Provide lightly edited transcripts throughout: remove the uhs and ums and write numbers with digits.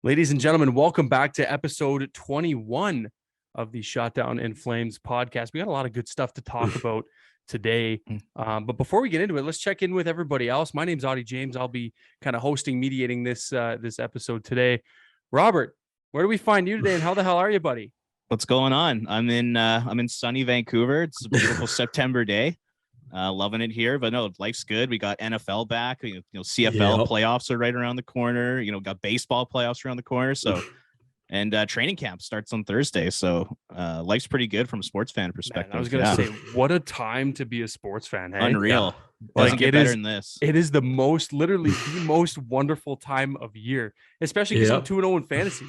Ladies and gentlemen, welcome back to episode 21 of the Shotdown in Flames podcast. We got a lot of good stuff to talk about today. But before we get into it, let's check in with everybody else. My name's Auddie James. I'll be kind of mediating this episode today. Robert, where do we find you today, and how the hell are you, buddy? What's going on? I'm in sunny Vancouver. It's a beautiful September day. Loving it here, but no, life's good. We got NFL back. CFL playoffs are right around the corner. Got baseball playoffs around the corner. So, and training camp starts on Thursday. So, life's pretty good from a sports fan perspective. Man, I was gonna say, what a time to be a sports fan. Hey? Unreal. Yeah. Like it is. Than this. It is literally the most wonderful time of year, especially because I'm 2-0 in fantasy.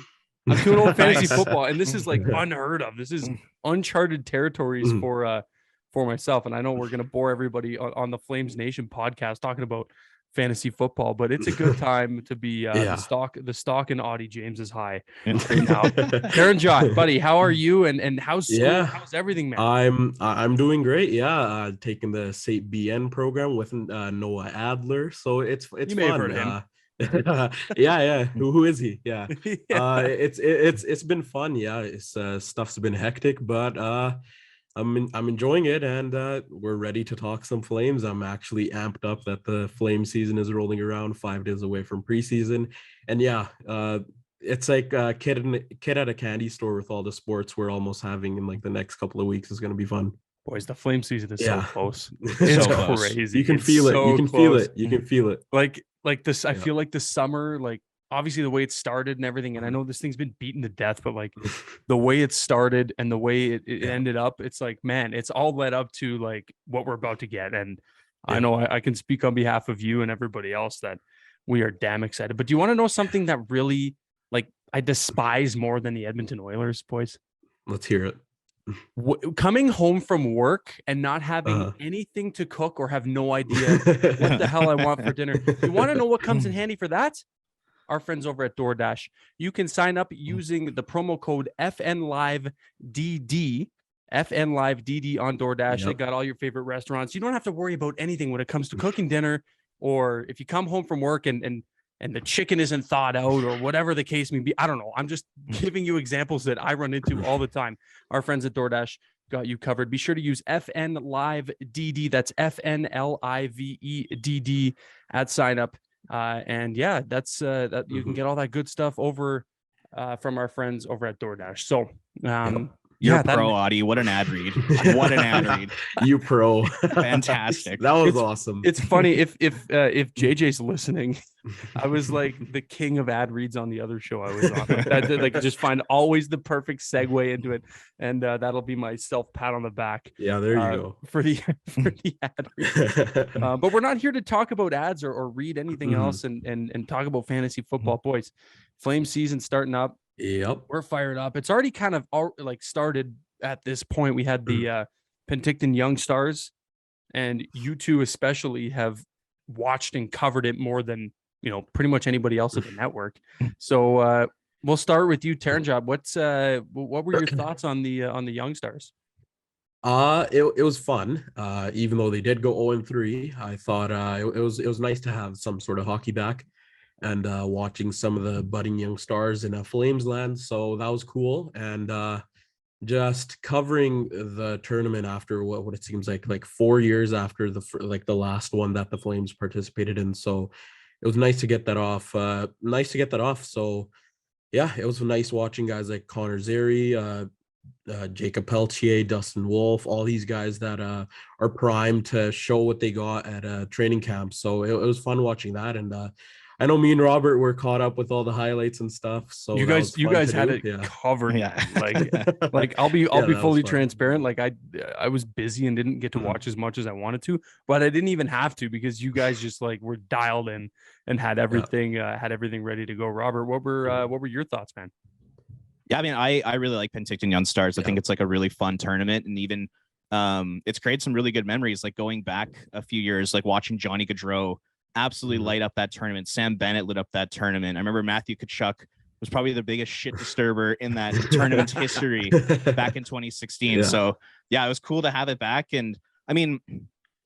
I'm 2-0 in fantasy football, and this is like unheard of. This is uncharted territories for myself, and I know we're going to bore everybody on the FlamesNation podcast talking about fantasy football, but it's a good time to be the stock in Auddie James is high right now. Taranjot, buddy, how are you? And how's school? How's everything, man? I'm doing great. Taking the SAPE BN program with Noah Adler, so it's you fun. May have heard him. Who is he? It's been fun. It's stuff's been hectic, but I'm enjoying it, and we're ready to talk some Flames. I'm actually amped up that the Flame season is rolling around, 5 days away from preseason. And it's like a kid at a candy store with all the sports we're almost having in like the next couple of weeks. Is going to be fun. Boys, the Flame season is so close. It's so crazy. You can feel it. You can feel it. You can feel it. Like this, I feel like the summer, like obviously the way it started and everything, and I know this thing's been beaten to death, but like the way it started and the way it ended up, it's like, man, it's all led up to like what we're about to get. And I know I can speak on behalf of you and everybody else that we are damn excited. But do you want to know something that really like I despise more than the Edmonton Oilers, boys? Let's hear it. Coming home from work and not having anything to cook or have no idea what the hell I want for dinner. You want to know what comes in handy for that? Our friends over at DoorDash. You can sign up using the promo code FNLiveDD on DoorDash. They got all your favorite restaurants. You don't have to worry about anything when it comes to cooking dinner, or if you come home from work and the chicken isn't thawed out or whatever the case may be. I don't know. I'm just giving you examples that I run into all the time. Our friends at DoorDash got you covered. Be sure to use FNLiveDD. That's FNLIVEDD at sign up. That's that you can get all that good stuff over from our friends over at DoorDash. So you're pro, Auddie. What an ad read. What an ad read. You pro. Fantastic. That was awesome. It's funny if JJ's listening. I was like the king of ad reads on the other show I was on. Like just find always the perfect segue into it, and that'll be my self pat on the back. Yeah, there you go for the ad read. But we're not here to talk about ads or read anything else and talk about fantasy football, boys. Flame season starting up. Yep, we're fired up. It's already kind of like started at this point. We had the Penticton Young Stars, and you two especially have watched and covered it more than pretty much anybody else at the network. So we'll start with you, Taranjot. What were your thoughts on the Young Stars? It was fun. Even though they did go 0-3, I thought it was nice to have some sort of hockey back. And watching some of the budding young stars in Flames land. So that was cool. And just covering the tournament after what it seems like 4 years after the last one that the Flames participated in. So it was nice to get that off. So yeah, it was nice watching guys like Connor Zary, Jacob Peltier, Dustin Wolf, all these guys that are primed to show what they got at training camp. So it was fun watching that. And I know me and Robert were caught up with all the highlights and stuff. So you guys had it covered. Yeah. Like I'll be fully transparent. Like I was busy and didn't get to watch as much as I wanted to, but I didn't even have to because you guys just like were dialed in and had everything ready to go. Robert, what were your thoughts, man? Yeah, I mean, I really like Penticton Young Stars. I think it's like a really fun tournament, and even it's created some really good memories. Like going back a few years, like watching Johnny Gaudreau absolutely light up that tournament. Sam Bennett lit up that tournament. I remember Matthew Tkachuk was probably the biggest shit disturber in that tournament's history back in 2016. So yeah, it was cool to have it back. And I mean,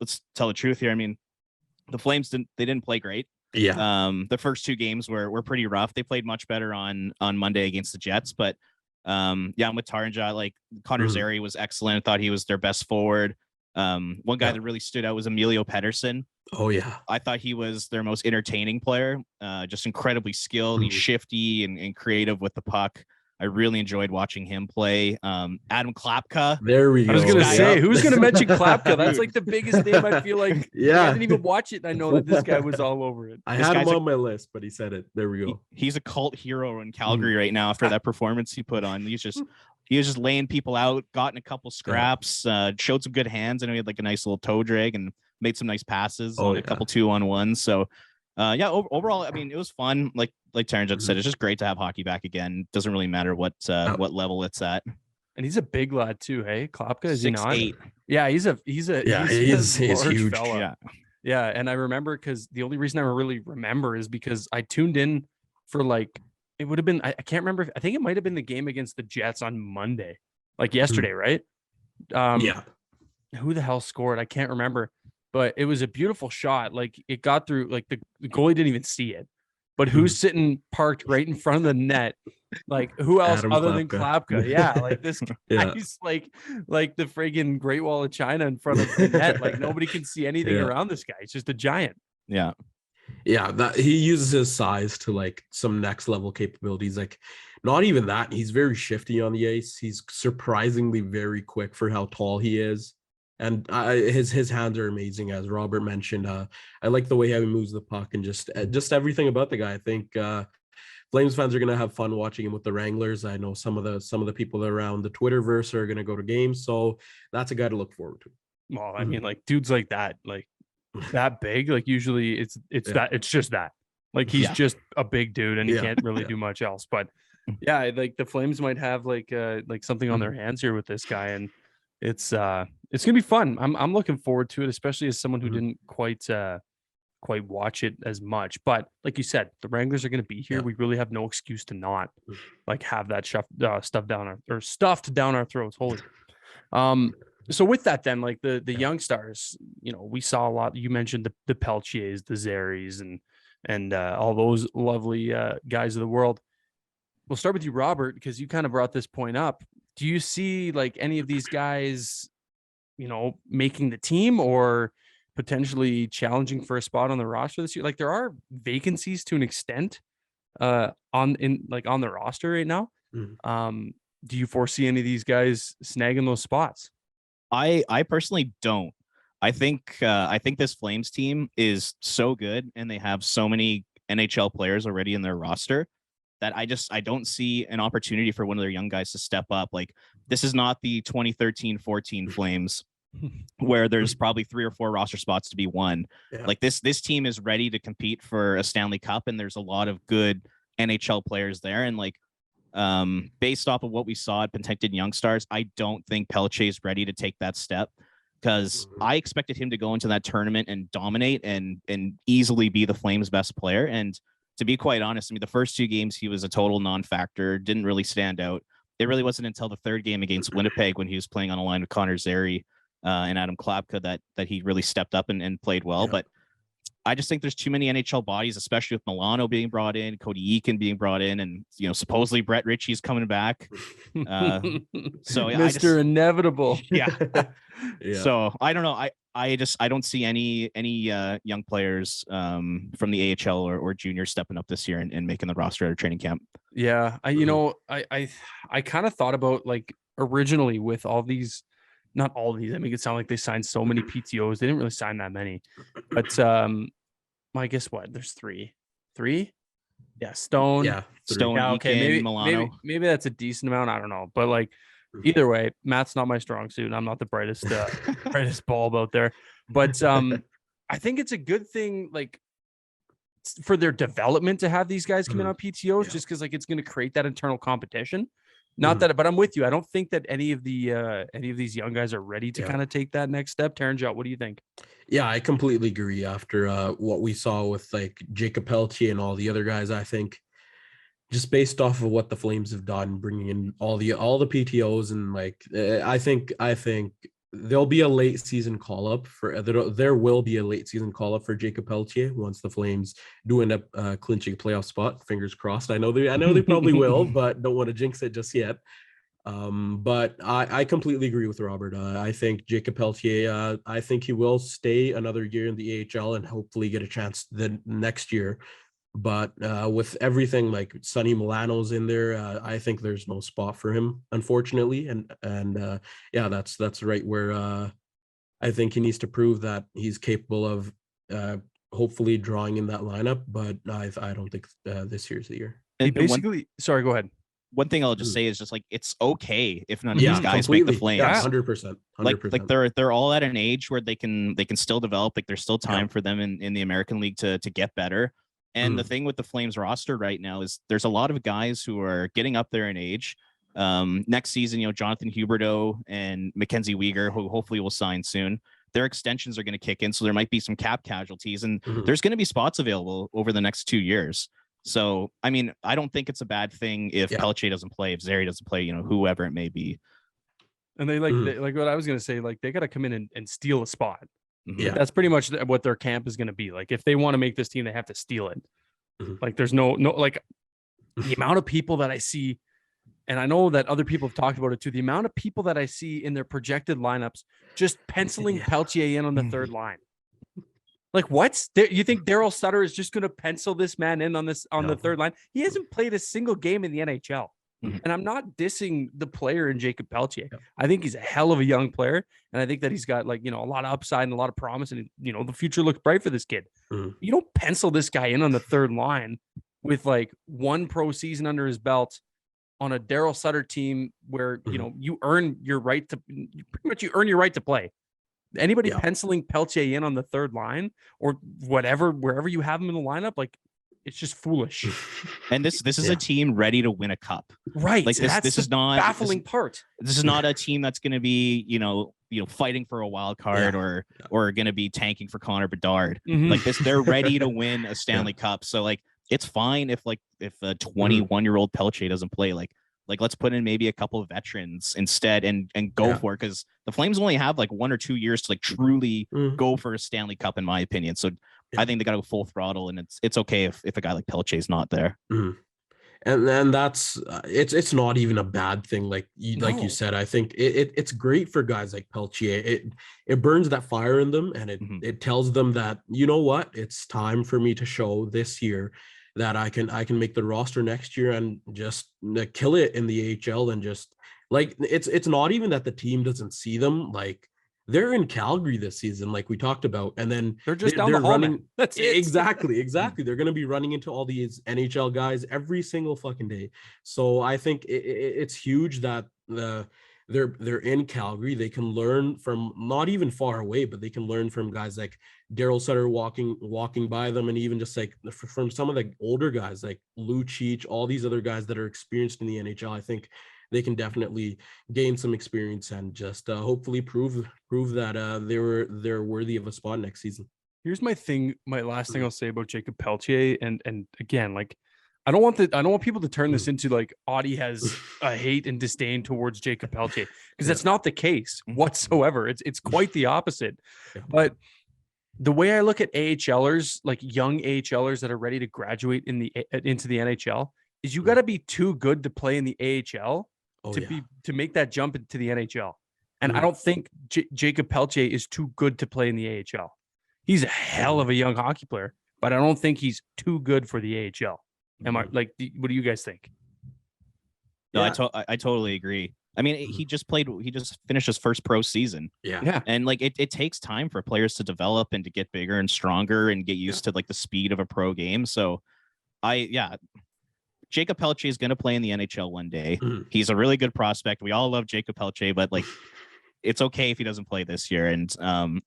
let's tell the truth here. I mean, the Flames didn't play great. The first two games were pretty rough. They played much better on Monday against the Jets, but I'm with Taranjot. Like Connor Zary was excellent. I thought he was their best forward. One guy that really stood out was Emilio Patterson. Oh yeah, I thought he was their most entertaining player. Just incredibly skilled. He's shifty and creative with the puck. I really enjoyed watching him play. Adam Klapka. There we go. I was gonna say, who's gonna mention Klapka? That's like the biggest name. I feel like. I didn't even watch it, and I know that this guy was all over it. I had him on my list, but he said it. There we go. He's a cult hero in Calgary right now after that performance he put on. He was just laying people out, got in a couple scraps, showed some good hands. I know he had like a nice little toe drag and made some nice passes on a couple 2-on-1s. So overall, I mean, it was fun. Like Taranjot said, it's just great to have hockey back again. Doesn't really matter what level it's at. And he's a big lad too. Hey, Klapka, is he not? 6'8". Yeah, he's huge. Fella. Yeah. And I remember because the only reason I really remember is because I tuned in for like it would have been I can't remember. I think it might have been the game against the Jets on Monday, like yesterday, right? Who the hell scored? I can't remember. But it was a beautiful shot. Like it got through, like the goalie didn't even see it. But who's sitting parked right in front of the net? Like who else other than Klapka? Yeah, like this guy's like the friggin' Great Wall of China in front of the net. Like nobody can see anything around this guy. It's just a giant. Yeah. Yeah, that he uses his size to like some next level capabilities. Like not even that. He's very shifty on the ice. He's surprisingly very quick for how tall he is. And his hands are amazing, as Robert mentioned. I like the way how he moves the puck and just everything about the guy. I think Flames fans are gonna have fun watching him with the Wranglers. I know some of the people around the Twitterverse are gonna go to games, so that's a guy to look forward to. Well, I mean, like dudes like that big, like usually it's just that. Like he's just a big dude and he can't really do much else. But yeah, like the Flames might have like something on their hands here with this guy, and it's gonna be fun. I'm looking forward to it, especially as someone who didn't quite watch it as much. But like you said, the Wranglers are gonna be here. We really have no excuse to not like have that stuffed down our throats. Holy. So with that, then like the young stars, we saw a lot. You mentioned the Peltiers, the Zaries, and all those lovely guys of the world. We'll start with you, Robert, because you kind of brought this point up. Do you see like any of these guys, making the team or potentially challenging for a spot on the roster this year? Like there are vacancies to an extent on the roster right now. Do you foresee any of these guys snagging those spots? I personally don't. I think this Flames team is so good and they have so many NHL players already in their roster that I don't see an opportunity for one of their young guys to step up. Like this is not the 2013-14 Flames where there's probably 3 or 4 roster spots to be won. Yeah. Like this team is ready to compete for a Stanley Cup, and there's a lot of good NHL players there. And like based off of what we saw at Penticton Young Stars, I don't think Pelche is ready to take that step, because I expected him to go into that tournament and dominate and easily be the Flames' best player. And to be quite honest, I mean, the first 2 games, he was a total non-factor, didn't really stand out. It really wasn't until the third game against Winnipeg, when he was playing on a line with Connor Zary and Adam Klapka, that he really stepped up and played well. Yeah. But I just think there's too many NHL bodies, especially with Milano being brought in, Cody Eakin being brought in, and supposedly Brett Ritchie's coming back. So Mr. Inevitable. Yeah. So I don't know. I don't see any young players from the AHL or junior stepping up this year and making the roster at a training camp. Yeah, I kind of thought about like originally with all these, not all of these. I make it sound like they signed so many PTOs. They didn't really sign that many, but I guess what? There's three. Yeah, Stone. Yeah, Stone. Yeah, okay, Milano. Maybe that's a decent amount. I don't know, but like. Either way, math's not my strong suit. I'm not the brightest bulb out there, but I think it's a good thing, like for their development, to have these guys come in on PTOs, just because like it's going to create that internal competition. Not that, but I'm with you. I don't think that any of these young guys are ready to kind of take that next step. Taranjot, what do you think? Yeah, I completely agree. After what we saw with like Jacob Peltier and all the other guys, I think. Just based off of what the Flames have done, bringing in all the PTOs, and like I think there'll be a late season call up for there will be a late season call up for Jacob Pelletier once the Flames do end up clinching playoff spot. Fingers crossed. I know they probably will, but don't want to jinx it just yet. But I completely agree with Robert. I think Jacob Pelletier, I think he will stay another year in the AHL and hopefully get a chance the next year. But with everything like Sonny Milano's in there, I think there's no spot for him, unfortunately. And yeah, that's right where I think he needs to prove that he's capable of hopefully drawing in that lineup. But I don't think this year's the year. He basically, sorry, go ahead. One thing I'll just say is just like it's okay if none of these guys make the Flames. Yeah, 100%. Like they're all at an age where they can still develop. Like there's still time for them in the American League to get better. And the thing with the Flames roster right now is there's a lot of guys who are getting up there in age. Next season, Jonathan Huberdeau and Mackenzie Weegar, who hopefully will sign soon. Their extensions are going to kick in, so there might be some cap casualties, and there's going to be spots available over the next 2 years. So, I mean, I don't think it's a bad thing if Pelletier doesn't play, if Zary doesn't play, whoever it may be. And they like what I was going to say, like they got to come in and steal a spot. Yeah, that's pretty much what their camp is going to be. Like if they want to make this team, they have to steal it. Like there's no like the amount of people that I see, and I know that other people have talked about it too. The amount of people that I see in their projected lineups just penciling Pelletier in on the third line. Like what? You think Daryl Sutter is just going to pencil this man in on the third line? He hasn't played a single game in the NHL. And I'm not dissing the player in Jacob Pelletier. I think he's a hell of a young player. And I think that he's got a lot of upside and a lot of promise. And, the future looks bright for this kid. You don't pencil this guy in on the third line with like one pro season under his belt on a Daryl Sutter team where, you earn your right to play. Anybody penciling Pelletier in on the third line or whatever, wherever you have him in the lineup, like, it's just foolish. And this is a team ready to win a cup. Right. Like this is not baffling part. This is not a team that's going to be, fighting for a wild card or going to be tanking for Connor Bedard. Like this, they're ready to win a Stanley Cup. So like, it's fine if a 21-year-old Pelletier doesn't play, like let's put in maybe a couple of veterans instead and go for it. Cause the Flames only have like 1 or 2 years to like truly go for a Stanley Cup, in my opinion. So I think they got to go full throttle, and it's okay if a guy like Pelletier is not there. And then that's it's not even a bad thing. Like you said, I think it's great for guys like Pelletier. It burns that fire in them, and it tells them that, you know what, it's time for me to show this year that I can make the roster next year and just kill it in the AHL. And just like it's not even that the team doesn't see them. Like they're in Calgary this season, like we talked about, and then they're just down the hall, running. That's it. Exactly. They're going to be running into all these NHL guys every single fucking day. So I think it's huge that they're in Calgary. They can learn from not even far away, but they can learn from guys like Daryl Sutter walking by them, and even just like from some of the older guys like Ritchie, all these other guys that are experienced in the NHL. I think they can definitely gain some experience and just hopefully prove that they're worthy of a spot next season. Here's my last thing I'll say about Jacob Pelletier, and again, like I don't want people to turn this into like Auddie has a hate and disdain towards Jacob Pelletier, because that's not the case whatsoever. It's quite the opposite. But the way I look at AHLers, like young AHLers that are ready to graduate into the NHL, is you got to be too good to play in the AHL to make that jump into the NHL. And I don't think Jacob Pelletier is too good to play in the AHL. He's a hell of a young hockey player, but I don't think he's too good for the AHL. Am I like? What do you guys think? No, I totally agree. I mean, he just finished his first pro season. Yeah. And like it takes time for players to develop and to get bigger and stronger and get used to like the speed of a pro game. So Jacob Pelletier is going to play in the NHL one day. He's a really good prospect. We all love Jacob Pelletier, but like it's okay if he doesn't play this year. And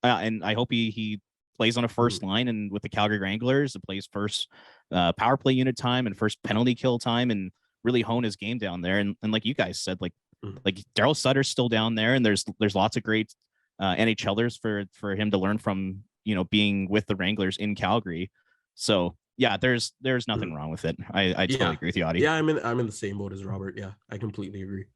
I hope he plays on a first line and with the Calgary Wranglers, and plays first power play unit time and first penalty kill time, and really hone his game down there. And like you guys said, like Daryl Sutter's still down there, and there's lots of great NHLers for him to learn from, being with the Wranglers in Calgary. So yeah, there's nothing wrong with it. I totally agree with you, Auddie. Yeah, I'm in the same boat as Robert. Yeah, I completely agree.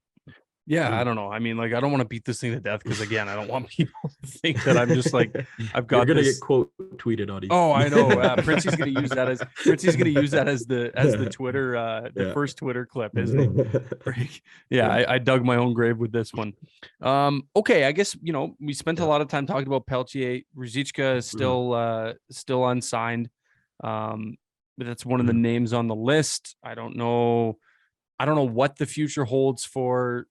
Yeah, I don't know. I mean, like, I don't want to beat this thing to death because, again, I don't want people to think that I'm just like, I've got. You're gonna this... get quote tweeted, Auddie. Oh, I know. Princey's gonna use that as the Twitter, the first Twitter clip, isn't he? Yeah, I dug my own grave with this one. Okay, I guess we spent a lot of time talking about Peltier. Ruzicka is still unsigned. But that's one of the names on the list. I don't know what the future holds for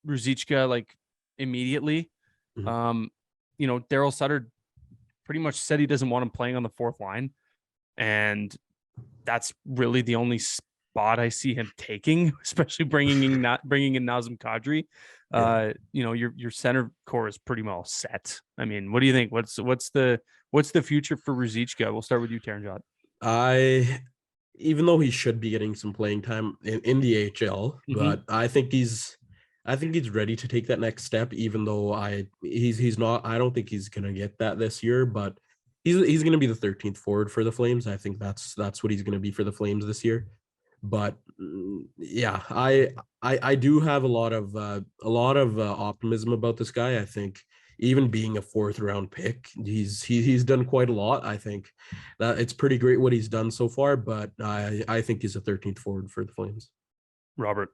Ruzicka, like, immediately. Daryl Sutter pretty much said he doesn't want him playing on the fourth line, and that's really the only spot I see him taking, especially bringing in Nazem Kadri. Your center core is pretty well set. I mean, what do you think? What's the future for Ruzicka? We'll start with you, Taranjot. Even though he should be getting some playing time in the AHL, but I think he's ready to take that next step, even though he's not. I don't think he's gonna get that this year, but he's gonna be the 13th forward for the Flames. I think that's what he's gonna be for the Flames this year. But yeah, I do have a lot of optimism about this guy. I think even being a 4th round pick, he's done quite a lot. I think that it's pretty great what he's done so far, but I think he's a 13th forward for the Flames. Robert.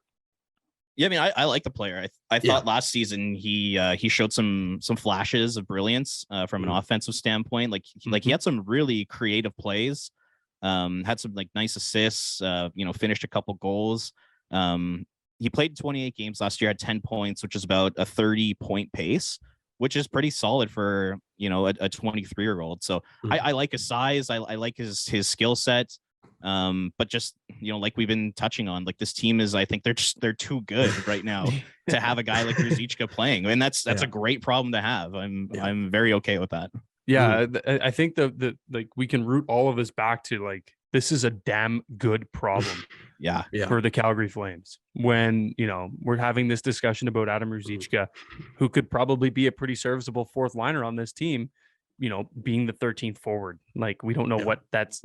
Yeah, I mean, I like the player. I thought last season he showed some flashes of brilliance from an offensive standpoint. Like he had some really creative plays, had some like nice assists. Finished a couple goals. He played 28 games last year, had 10 points, which is about a 30-point pace, which is pretty solid for a 23-year-old. So I like his size. I like his skill set. But just like we've been touching on, like this team is, I think they're too good right now to have a guy like Ruzicka playing, and that's a great problem to have. I'm very okay with that. Yeah, I think the like we can root all of this back to, like, this is a damn good problem. yeah. For the Calgary Flames, when we're having this discussion about Adam Ruzicka, who could probably be a pretty serviceable 4th liner on this team, being the 13th forward. Like, we don't know what that's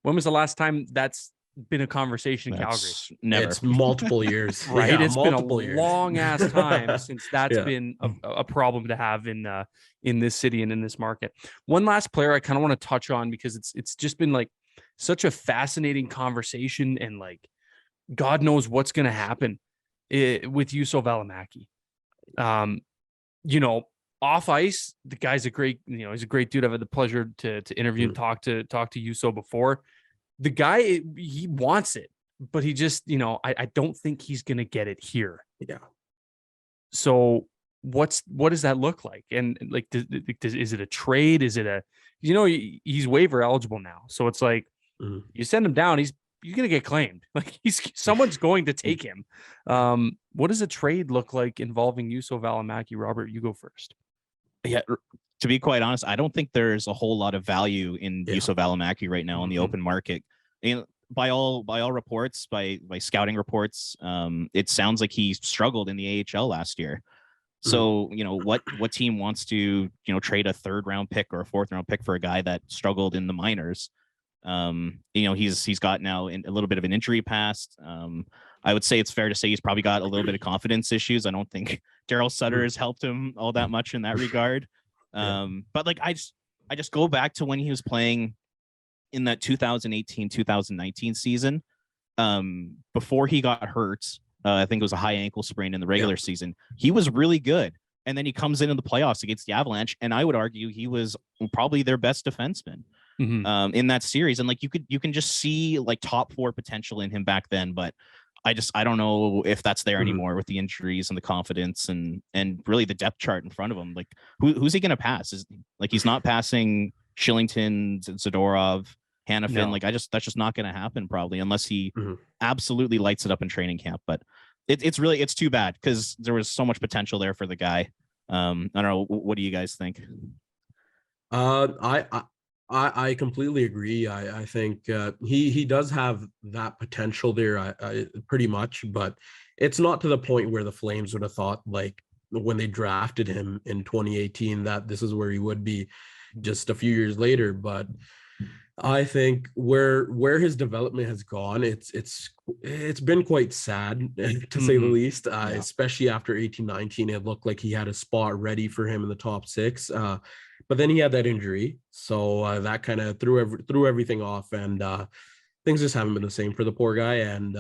when was the last time that's been a conversation in Calgary? Never. It's multiple years. Right. Yeah, It's been a long ass time since that's been a problem to have in this city and in this market. One last player I kind of want to touch on, because it's just been like such a fascinating conversation, and like God knows what's going to happen with Juuso Välimäki. Off ice, the guy's a great, he's a great dude. I've had the pleasure to interview and talk to Juuso before. The guy, he wants it, but he just, I don't think he's going to get it here. Yeah. So what does that look like? And like, is it a trade? Is it he's waiver eligible now. So it's like, you send him down, he's going to get claimed. Like, someone's going to take him. What does a trade look like involving Juuso Välimäki? Robert, you go first. Yeah, to be quite honest, I don't think there's a whole lot of value in Juuso Välimäki right now on the open market. And by all reports, by scouting reports, it sounds like he struggled in the AHL last year. So, what team wants to, trade a 3rd round pick or a 4th round pick for a guy that struggled in the minors? He's got now a little bit of an injury past. I would say it's fair to say he's probably got a little bit of confidence issues. I don't think Daryl Sutter has helped him all that much in that regard. But like, I just go back to when he was playing in that 2018-2019 season, before he got hurt. I think it was a high ankle sprain in the regular season. He was really good. And then he comes into the playoffs against the Avalanche, and I would argue he was probably their best defenseman in that series. And like, you can just see like top 4 potential in him back then, but I don't know if that's there anymore with the injuries and the confidence and really the depth chart in front of him. Like, who's he going to pass? He's not passing Shillington, Zadorov, Hanifin. No. Like, that's just not going to happen probably, unless he absolutely lights it up in training camp. But it's too bad, because there was so much potential there for the guy. I don't know. What do you guys think? I completely agree. I think he does have that potential there, I pretty much, but it's not to the point where the Flames would have thought, like, when they drafted him in 2018, that this is where he would be just a few years later. But I think where his development has gone, it's been quite sad to say the least. Especially after 18-19, it looked like he had a spot ready for him in the top six. But then he had that injury, so that kind of threw everything off, and things just haven't been the same for the poor guy. And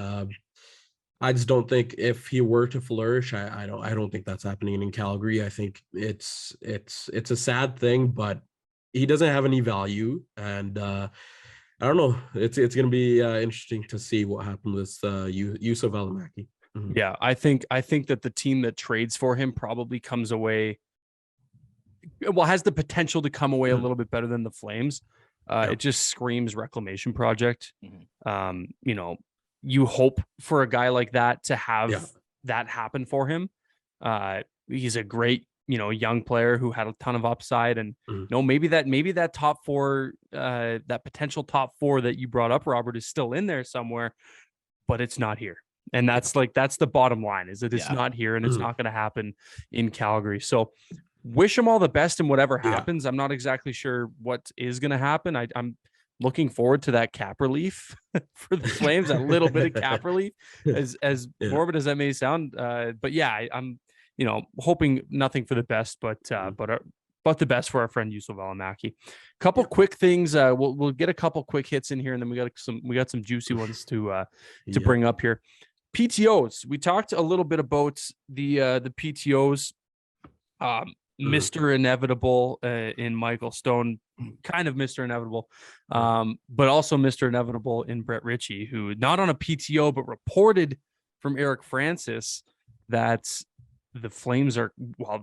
I just don't think if he were to flourish, I don't think that's happening in Calgary. I think it's a sad thing, but he doesn't have any value, and I don't know. It's going to be interesting to see what happens with Yusuf Alamaki. Yeah, I think that the team that trades for him probably comes away, has the potential to come away a little bit better than the Flames. It just screams reclamation project. You hope for a guy like that to have that happen for him. He's a great, young player who had a ton of upside, and maybe that top four, that potential top four that you brought up, Robert, is still in there somewhere, but it's not here. And that's the bottom line, is that it's not here, and it's not going to happen in Calgary. So wish him all the best in whatever happens. I'm not exactly sure what is going to happen. I'm looking forward to that cap relief for the Flames, a little bit of cap relief, as morbid as that may sound. But yeah, I'm, hoping nothing for the best, but the best for our friend Yusuf Alamaki. Couple quick things. We'll get a couple quick hits in here, and then we got some juicy ones to bring up here. PTOs. We talked a little bit about the PTOs. Mr. Inevitable in Michael Stone, kind of Mr. Inevitable, but also Mr. Inevitable in Brett Ritchie, who not on a PTO, but reported from Eric Francis that the Flames are,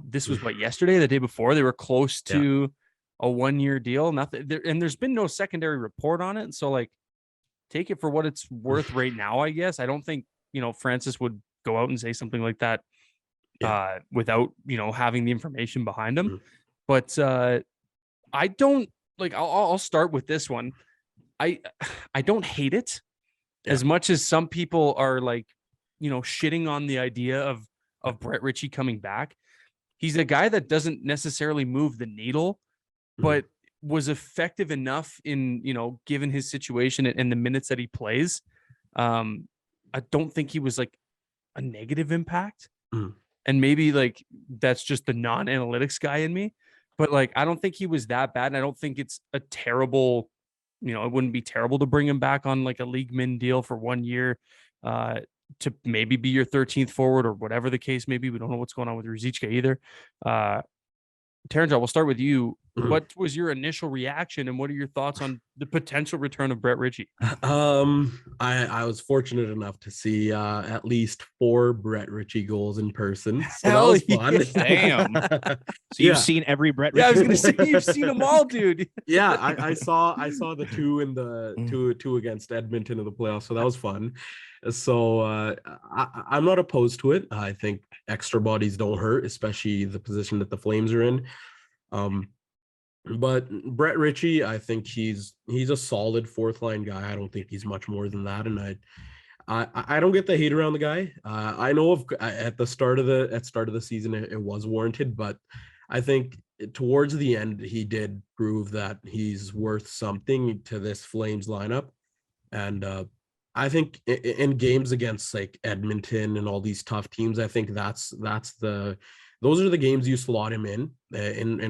this was yesterday, the day before, they were close to a 1-year deal. Nothing there, and there's been no secondary report on it. So take it for what it's worth right now, I guess. I don't think, Francis would go out and say something like that without having the information behind him. But I don't I'll start with this one. I don't hate it as much as some people are shitting on the idea of Brett Ritchie coming back. He's a guy that doesn't necessarily move the needle, but was effective enough in given his situation and the minutes that he plays. I don't think he was a negative impact. And maybe that's just the non-analytics guy in me, but I don't think he was that bad. And I don't think it's a terrible, it wouldn't be terrible to bring him back on a league min deal for 1 year to maybe be your 13th forward or whatever the case may be. We don't know what's going on with Ruzicka either. Taranjot, we'll start with you. What was your initial reaction, and what are your thoughts on the potential return of Brett Ritchie? I was fortunate enough to see at least 4 Brett Ritchie goals in person. So that was fun. Damn. So you've seen every Brett Ritchie. Yeah, I was gonna say you've seen them all, dude. I saw the 2 in the 2 against Edmonton in the playoffs. So that was fun. So I'm not opposed to it. I think extra bodies don't hurt, especially the position that the Flames are in. But Brett Ritchie, I think he's a solid 4th line guy. I don't think he's much more than that. And I don't get the hate around the guy. I know at the start of the season it was warranted, but I think towards the end he did prove that he's worth something to this Flames lineup. And I think in games against Edmonton and all these tough teams, I think those are the games you slot him in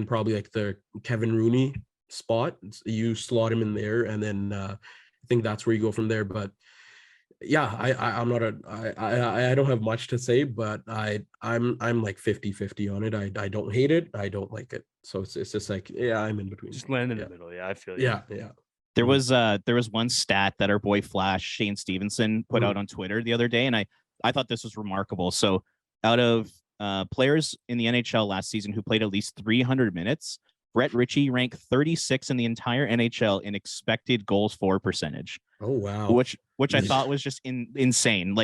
probably the Kevin Rooney spot. You slot him in there, and then I think that's where you go from there. But yeah, I don't have much to say, but I'm 50-50 on it. I don't hate it. I don't like it. So it's just I'm in between. Just land in the middle. Yeah, I feel you. Yeah. There was one stat that our boy Flash Shane Stevenson put out on Twitter the other day, and I thought this was remarkable. So out of players in the NHL last season who played at least 300 minutes, Brett Ritchie ranked 36 in the entire NHL in expected goals for percentage. Oh wow! Which I thought was just insane.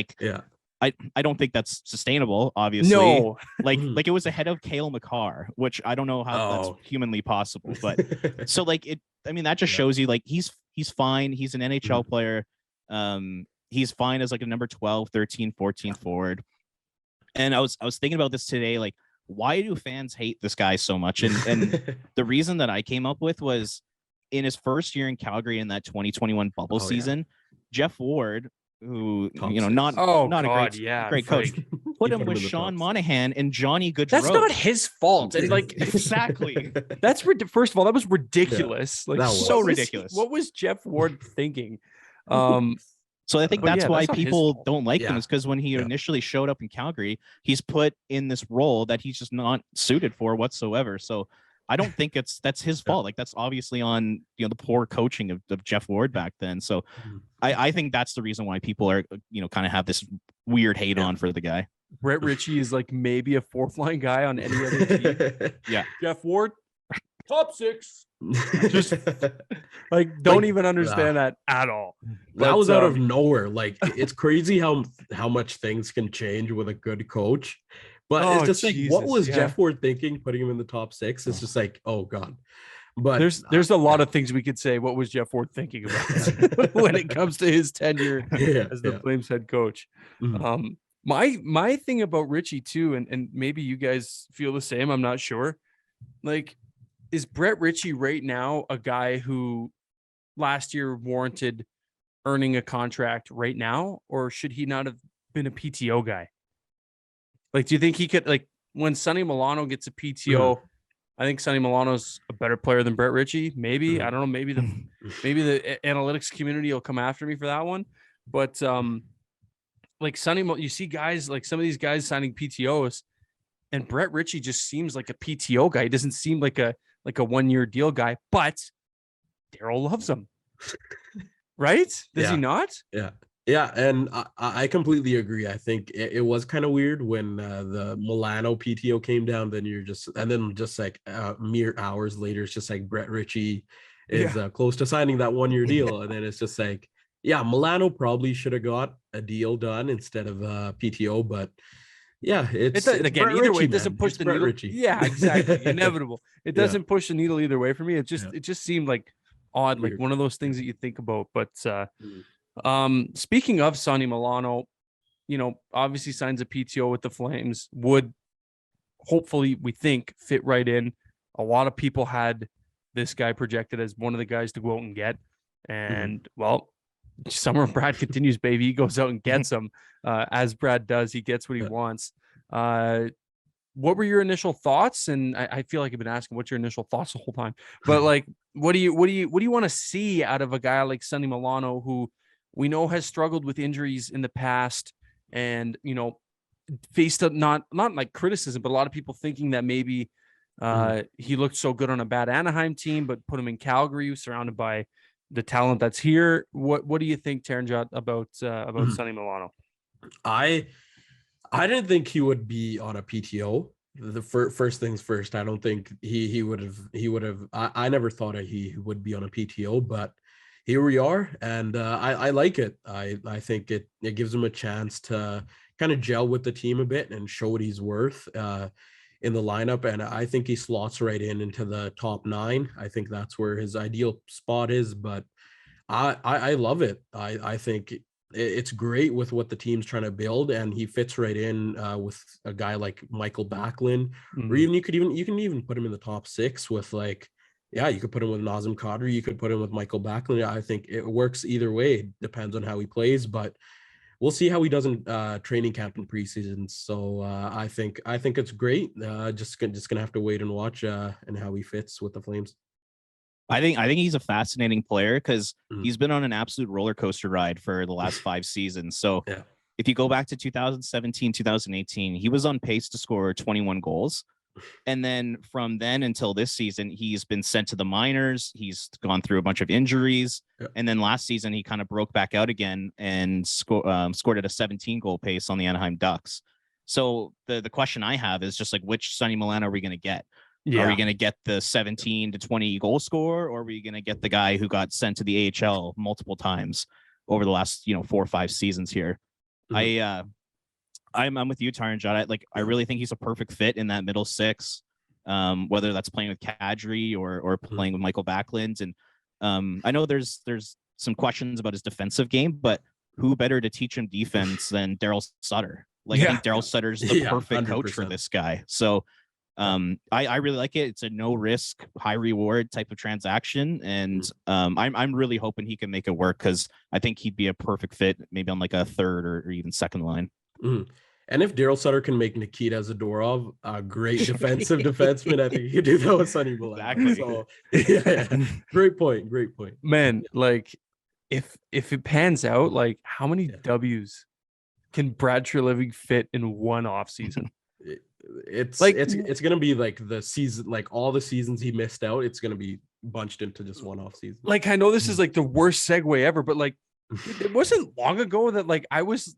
I don't think that's sustainable. Obviously, no. It was ahead of Cale Makar, which I don't know how that's humanly possible. But so that just shows you he's fine. He's an NHL player. He's fine as a number 12, 13, 14 forward. And I was thinking about this today, why do fans hate this guy so much? And the reason that I came up with was in his first year in Calgary in that 2021 bubble season, Jeff Ward, who not a great coach, put him with Sean Monahan and Johnny Gaudreau. That's not his fault. And like exactly, that's first of all, that was ridiculous. Yeah, like so ridiculous. What was Jeff Ward thinking? So I think that's why people don't like him, is because when he Yeah. initially showed up in Calgary, he's put in this role that he's just not suited for whatsoever. So I don't think that's his fault. Like, that's obviously on the poor coaching of Jeff Ward back then. So I think that's the reason why people are kind of have this weird hate on for the guy. Brett Ritchie is like maybe a fourth line guy on any other team. Yeah. Jeff Ward, top six. Just like don't even understand that at all. That was out of nowhere. Like, it's crazy how much things can change with a good coach. But it's just like, what was Jeff Ward thinking putting him in the top six? It's just like, oh god. But there's a lot of things we could say. What was Jeff Ward thinking about when it comes to his tenure as the Flames head coach? My thing about Ritchie too, and maybe you guys feel the same, I'm not sure. Like, is Brett Ritchie right now a guy who last year warranted earning a contract right now, or should he not have been a PTO guy? Like, do you think he could, like, when Sonny Milano gets a PTO, I think Sonny Milano's a better player than Brett Ritchie. Maybe, I don't know. Maybe the analytics community will come after me for that one. But like Sonny, you see guys like some of these guys signing PTOs, and Brett Ritchie just seems like a PTO guy. He doesn't seem like a 1-year deal guy, but Daryl loves him. Right? Does he not? Yeah, and I completely agree. I think it was kind of weird when the Milano PTO came down. Then just like mere hours later, it's just like Brett Ritchie is close to signing that 1-year deal, and then it's just like, Milano probably should have got a deal done instead of PTO, but it's again, either way, it doesn't push the needle. Ritchie. Yeah, exactly, inevitable. It doesn't push the needle either way for me. It just seemed like odd, like one of those things that you think about, but. Speaking of Sonny Milano, obviously signs a PTO with the Flames, would hopefully, we think, fit right in. A lot of people had this guy projected as one of the guys to go out and get. And well, summer of Brad continues, baby. He goes out and gets him. As Brad does, he gets what he wants. What were your initial thoughts? And I feel like I've been asking what's your initial thoughts the whole time. But like, what do you want to see out of a guy like Sonny Milano, who we know has struggled with injuries in the past, and faced not like criticism, but a lot of people thinking that maybe he looked so good on a bad Anaheim team, but put him in Calgary, surrounded by the talent that's here. What do you think, Taranjot, about Sonny Milano? I didn't think he would be on a PTO. The first things first, I don't think he would have. I never thought he would be on a PTO, but here we are, and I like it. I think it gives him a chance to kind of gel with the team a bit and show what he's worth in the lineup. And I think he slots right into the top 9. I think that's where his ideal spot is. But I love it. I think it's great with what the team's trying to build, and he fits right in with a guy like Michael Backlund, or even you can even put him in the top 6 with like. Yeah, you could put him with Nazem Kadri. You could put him with Michael Backlund. I think it works either way. It depends on how he plays, but we'll see how he does in training camp and preseason. So I think it's great. Just gonna have to wait and watch and how he fits with the Flames. I think he's a fascinating player because he's been on an absolute roller coaster ride for the last 5 seasons. So if you go back to 2017, 2018, he was on pace to score 21 goals. And then from then until this season, he's been sent to the minors. He's gone through a bunch of injuries. And then last season, he kind of broke back out again and scored at a 17-goal pace on the Anaheim Ducks. So the question I have is just like, which Sonny Milano are we going to get? Are we going to get the 17 to 20 goal scorer, or are we going to get the guy who got sent to the AHL multiple times over the last 4 or 5 seasons here? I'm with you, Taranjot. I really think he's a perfect fit in that middle 6, whether that's playing with Kadri or playing with Michael Backlund. And I know there's some questions about his defensive game, but who better to teach him defense than Daryl Sutter? I think Daryl Sutter's the perfect 100%. Coach for this guy. So I really like it. It's a no risk, high reward type of transaction, and I'm really hoping he can make it work, because I think he'd be a perfect fit, maybe on like a third or even second line. And if Daryl Sutter can make Nikita Zadorov a great defensive defenseman, I think he could do that with Sonny Milano. Exactly. So, yeah. Great point. Man, like if it pans out, like how many W's can Brad Treliving fit in one off season? It's like it's gonna be like the season, like all the seasons he missed out, it's gonna be bunched into just one off season. Like I know this is like the worst segue ever, but like it wasn't long ago that like I was,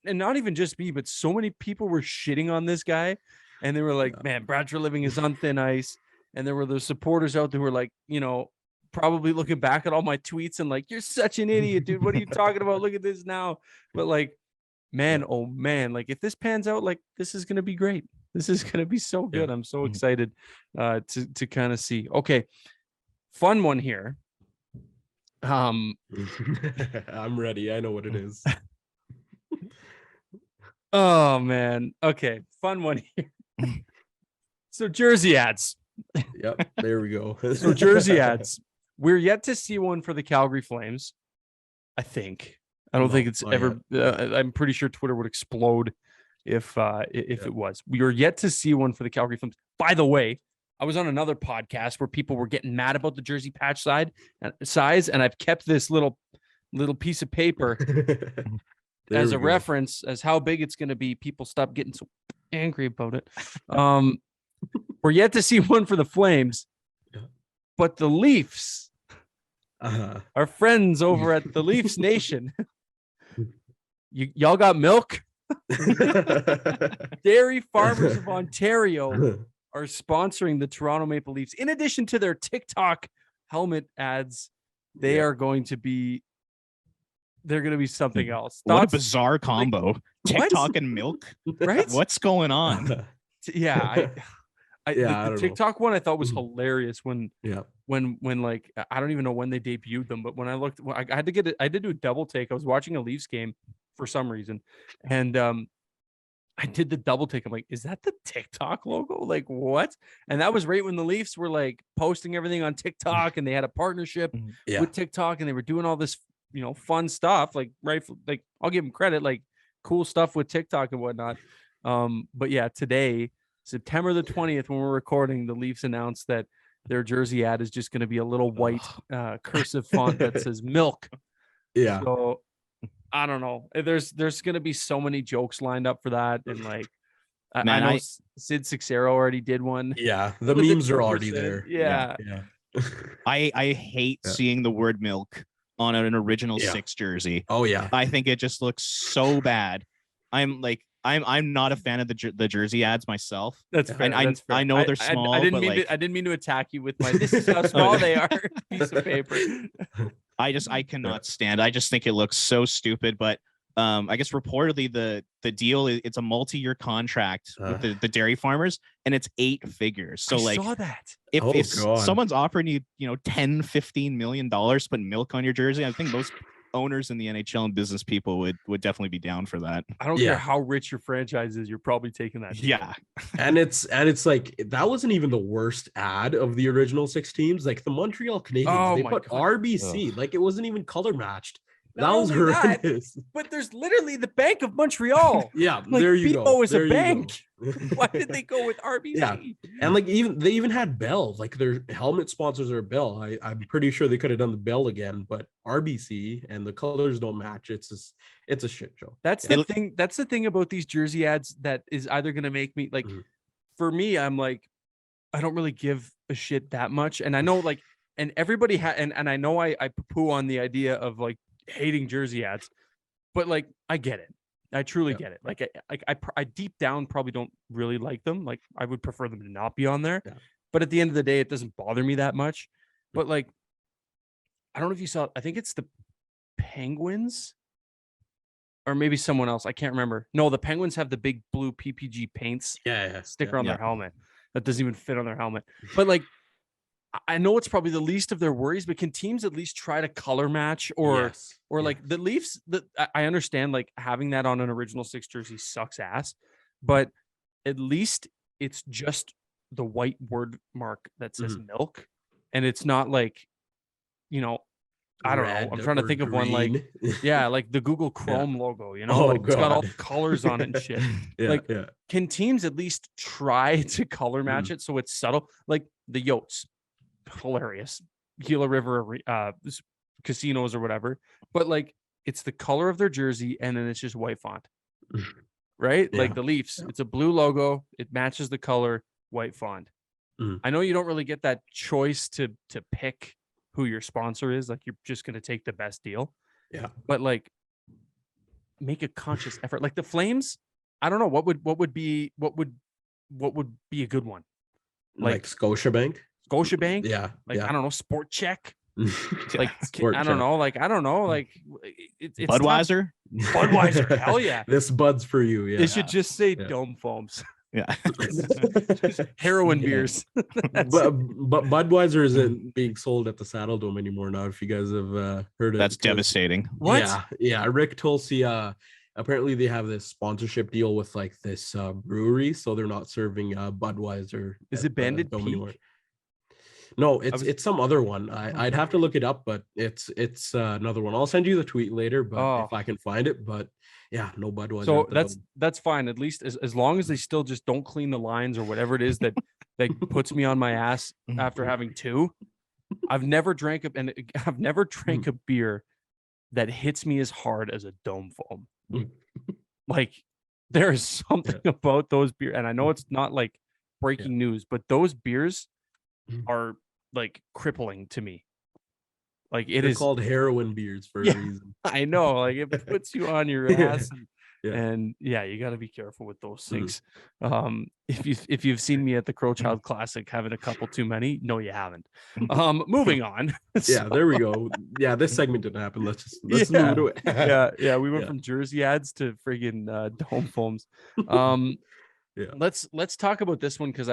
and not even just me, but so many people were shitting on this guy, and they were like, man, Brad Treliving is on thin ice. And there were those supporters out there who were like, you know, probably looking back at all my tweets and like, you're such an idiot, dude. What are you talking about? Look at this now. But like, man, oh man, like if this pans out, like this is gonna be great. This is gonna be so good. I'm so excited to kind of see. Okay, fun one here. I'm ready. I know what it is. Oh man. Okay, fun one here. So jersey ads. Yep, there we go. So jersey ads. We're yet to see one for the Calgary Flames. I think. I don't think it's ever. I'm pretty sure Twitter would explode if it was. We are yet to see one for the Calgary Flames. By the way, I was on another podcast where people were getting mad about the jersey patch size, and I've kept this little piece of paper as a reference as how big it's going to be. People stop getting so angry about it. We're yet to see one for the Flames, but the Leafs, our friends over at the Leafs Nation, y'all got milk? Dairy Farmers of Ontario are sponsoring the Toronto Maple Leafs. In addition to their TikTok helmet ads, they're going to be something else. What a bizarre combo. Like, TikTok and milk, right? What's going on? The TikTok one I thought was hilarious when like I don't even know when they debuted them, but when I looked, I did do a double take. I was watching a Leafs game for some reason, and I did the double take. I'm like, is that the TikTok logo? Like what? And that was right when the Leafs were like posting everything on TikTok, and they had a partnership with TikTok, and they were doing all this, you know, fun stuff. Like like I'll give them credit, like cool stuff with TikTok and whatnot. But yeah, today, September the 20th, when we're recording, the Leafs announced that their jersey ad is just going to be a little white cursive font that says milk. Yeah. So I don't know. There's going to be so many jokes lined up for that. And like, I know Sid Sixero already did one. Yeah. The memes are already there. Yeah. I hate seeing the word milk on an original Six jersey. Oh yeah. I think it just looks so bad. I'm not a fan of the jersey ads myself. That's fair. And I know they're small. I didn't mean to attack you with my this is how small they are piece of paper. I cannot stand. I just think it looks so stupid. But I guess reportedly the deal is it's a multi-year contract with the dairy farmers, and it's 8 figures. So I saw that. If someone's offering you, $10-15 million to put milk on your jersey, I think most owners in the NHL and business people would definitely be down for that. I don't care how rich your franchise is, you're probably taking that. Yeah. and it's like that wasn't even the worst ad of the original 6 teams. Like the Montreal Canadiens, they put RBC, like it wasn't even color matched. That was horrendous. But there's literally the Bank of Montreal. Yeah, like, there you BMO go. is a bank. Why did they go with RBC? Yeah. And like they even had Bell, like their helmet sponsors are Bell. I'm pretty sure they could have done the Bell again, but RBC and the colors don't match. It's a shit show. That's the thing. That's the thing about these jersey ads that is either gonna make me like, for me, I'm like, I don't really give a shit that much. And I know like, and everybody and I know I poo on the idea of like hating jersey ads, but like I get it. I truly get it. Like I deep down probably don't really like them. Like I would prefer them to not be on there. Yeah. But at the end of the day, it doesn't bother me that much. But like, I don't know if you saw, I think it's the Penguins or maybe someone else. I can't remember. No, the Penguins have the big blue PPG paints sticker on their helmet. That doesn't even fit on their helmet. But like, I know it's probably the least of their worries, but can teams at least try to color match or like the Leafs? I understand like having that on an original 6 jersey sucks ass, but at least it's just the white word mark that says milk, and it's not like, you know, I don't know. I'm trying to think of one like, like the Google Chrome logo, you know, it's got all the colors on it and shit. Can teams at least try to color match it so it's subtle? Like the Yotes, hilarious. Gila River casinos or whatever, but like it's the color of their jersey and then it's just white font, right? Like the Leafs, it's a blue logo, it matches the color, white font. I know you don't really get that choice to pick who your sponsor is, like you're just going to take the best deal, but like make a conscious effort. Like the Flames, I don't know what would be a good one, like Scotiabank, like I don't know, Sport Check. Like I don't know, like it's Budweiser. Budweiser, hell yeah. This Bud's for you. It should just say Dome Foams. Just heroin beers. but Budweiser isn't being sold at the Saddle Dome anymore now. If you guys have heard it, that's devastating. What? Yeah. Rick Tulsi. Apparently they have this sponsorship deal with like this brewery, so they're not serving Budweiser. Is it Banded Peak? Anymore. No, it's some other one. I'd have to look it up, but it's another one. I'll send you the tweet later, but if I can find it. But yeah, no Budweiser. So that's fine. At least as long as they still just don't clean the lines or whatever it is that puts me on my ass after having two. I've never drank a beer that hits me as hard as a Dome Foam. Like there is something about those beers, and I know it's not like breaking news, but those beers are like crippling to me. Like it is called heroin beers for a reason. I know, like it puts you on your ass, and you got to be careful with those things. If you've seen me at the Crowchild Classic having a couple too many, no, you haven't. Moving on. There we go. Yeah, this segment didn't happen. Let's move to it. We went from jersey ads to friggin' Dome Foams. Let's talk about this one because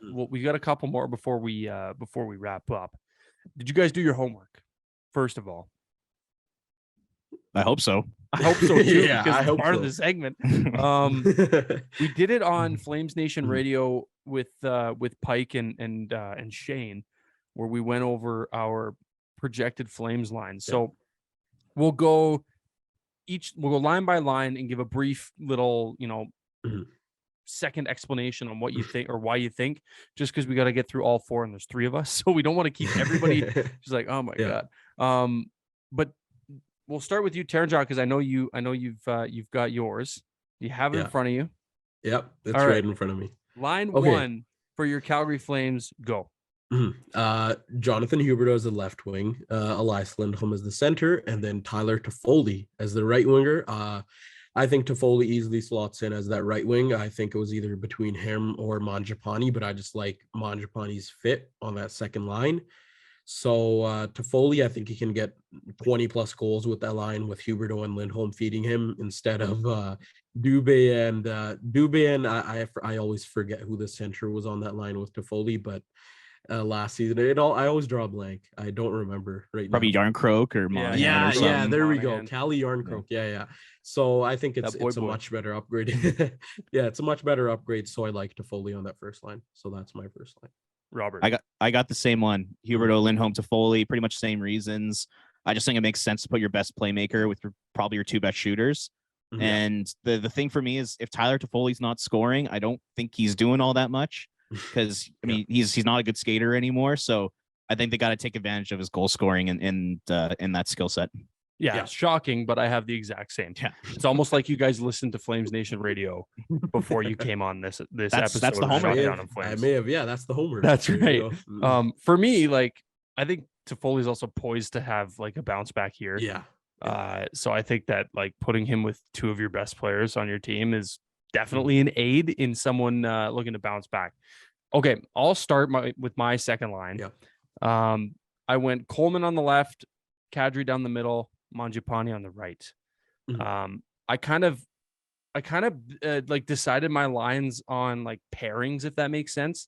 we got a couple more before we wrap up. Did you guys do your homework? First of all, I hope so. I hope so too. Because it's part of the segment. We did it on FlamesNation Radio with Pike and Shane, where we went over our projected Flames lines. So we'll go line by line and give a brief little, second explanation on what you think or why you think, just because we got to get through all four and there's three of us, so we don't want to keep everybody just like, oh my god. But we'll start with you, Taranjot, because I know you've got yours. You have it in front of you. Yep, it's right in front of me. Line one for your Calgary Flames, go. Jonathan Huberdeau as the left wing, Elias Lindholm as the center, and then Tyler Toffoli as the right winger. I think Toffoli easily slots in as that right wing. I think it was either between him or Mangiapane, but I just like Mangiapane's fit on that second line. So Toffoli, I think he can get 20 plus goals with that line with Huberdeau and Lindholm feeding him instead of Dubé and I always forget who the center was on that line with Toffoli, but last season I always draw a blank. I don't remember right Probably now. Yarncroke or Monahan or something. Yeah, there we go. Callie Yarncroke. Yeah. So I think it's a much better upgrade. It's a much better upgrade. So I like Toffoli on that first line. So that's my first line. Robert, I got the same one. Huberdeau, Lindholm, Toffoli, pretty much same reasons. I just think it makes sense to put your best playmaker with probably your two best shooters. Mm-hmm. And the thing for me is if Tyler Toffoli's not scoring, I don't think he's doing all that much because I mean he's not a good skater anymore. So I think they got to take advantage of his goal scoring in that skill set. Yeah, it's shocking, but I have the exact same. Yeah, it's almost like you guys listened to FlamesNation Radio before you came on this episode. That's the homework. I may have. Yeah, that's the homework. That's right. For me, like I think Toffoli is also poised to have like a bounce back here. Yeah. So I think that like putting him with two of your best players on your team is definitely an aid in someone looking to bounce back. Okay, I'll start with my second line. Yeah. I went Coleman on the left, Kadri down the middle, Mangiapane on the right. Mm-hmm. I kind of like decided my lines on like pairings, if that makes sense.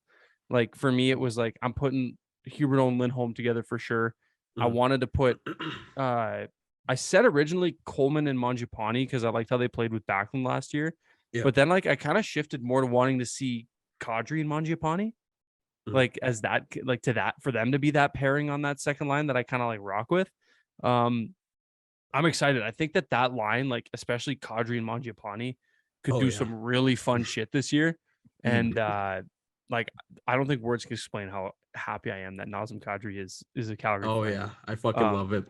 Like for me, it was like I'm putting Huberdeau and Lindholm together for sure. Mm-hmm. I wanted to put I said originally Coleman and Mangiapane because I liked how they played with Backlund last year. Yeah. But then like I kind of shifted more to wanting to see Kadri and Mangiapane. like as that, like to that, for them to be that pairing on that second line that I kind of like rock with. I'm excited. I think that line, like especially Kadri and Mangiapane, could do some really fun shit this year. And like I don't think words can explain how happy I am that Nazem Kadri is a Calgary player. Yeah, I fucking love it.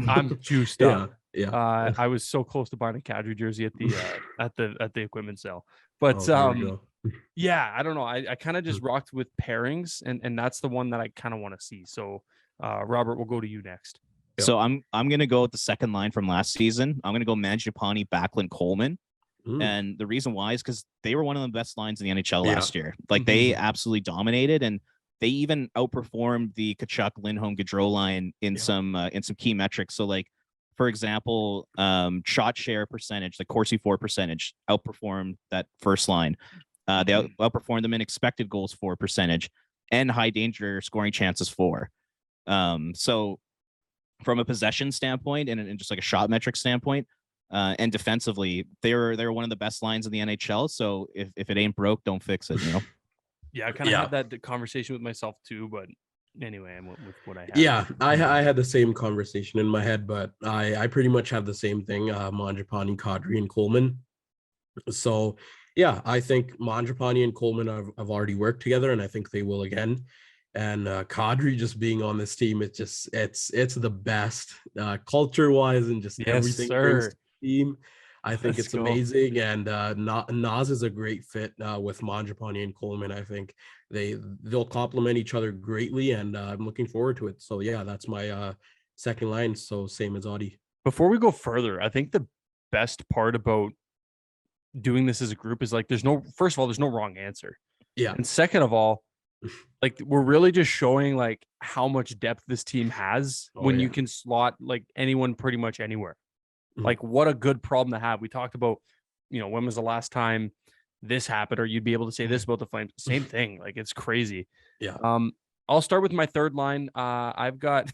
I'm juiced up. Yeah. I was so close to buying a Kadri jersey at the equipment sale. But yeah, I don't know. I kind of just rocked with pairings, and that's the one that I kind of want to see. So Robert, we'll go to you next. So I'm gonna go with the second line from last season. I'm gonna go Mangiapane, Backlund, Coleman. And the reason why is because they were one of the best lines in the NHL last year. Like they absolutely dominated, and they even outperformed the Tkachuk, Lindholm, Gaudreau line in some key metrics. So like, for example, shot share percentage, the Corsi 4 percentage outperformed that first line. They outperformed them in expected goals 4 percentage and high danger scoring chances 4. So from a possession standpoint and just like a shot metric standpoint, and defensively, they're one of the best lines in the NHL. So if it ain't broke, don't fix it. You know. Yeah, I kind of had that conversation with myself too, but anyway, I'm with what I had. Yeah, I had the same conversation in my head, but I pretty much have the same thing. Mangiapane, Kadri, and Coleman. So yeah, I think Mangiapane and Coleman have already worked together, and I think they will again. And Kadri just being on this team, it's the best culture wise and just everything brings to the team. I think it's amazing, and Nas is a great fit with Mangiapane and Coleman. I think they'll complement each other greatly, and I'm looking forward to it. So yeah, that's my second line. So same as Auddie. Before we go further, I think the best part about doing this as a group is like first of all, there's no wrong answer. Yeah, and second of all, like we're really just showing like how much depth this team has when you can slot like anyone pretty much anywhere. Like what a good problem to have. We talked about, when was the last time this happened, or you'd be able to say this about the Flames. Same thing. Like it's crazy. Yeah. I'll start with my third line. I've got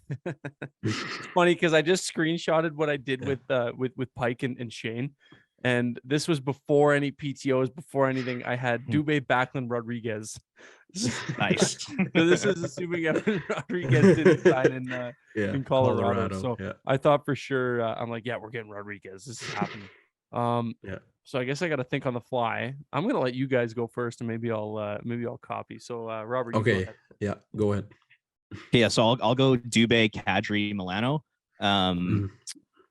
it's funny because I just screenshotted what I did with Pike and Shane. And this was before any PTOs, before anything. I had Dubé, Backlund, Rodriguez. Nice. So this is assuming Rodriguez didn't sign in Colorado. So I thought for sure, I'm like, we're getting Rodriguez. This is happening. So I guess I got to think on the fly. I'm gonna let you guys go first, and maybe I'll copy. So Robert, you go ahead. Yeah, go ahead. Yeah, so I'll go Dubé, Kadri, Milano.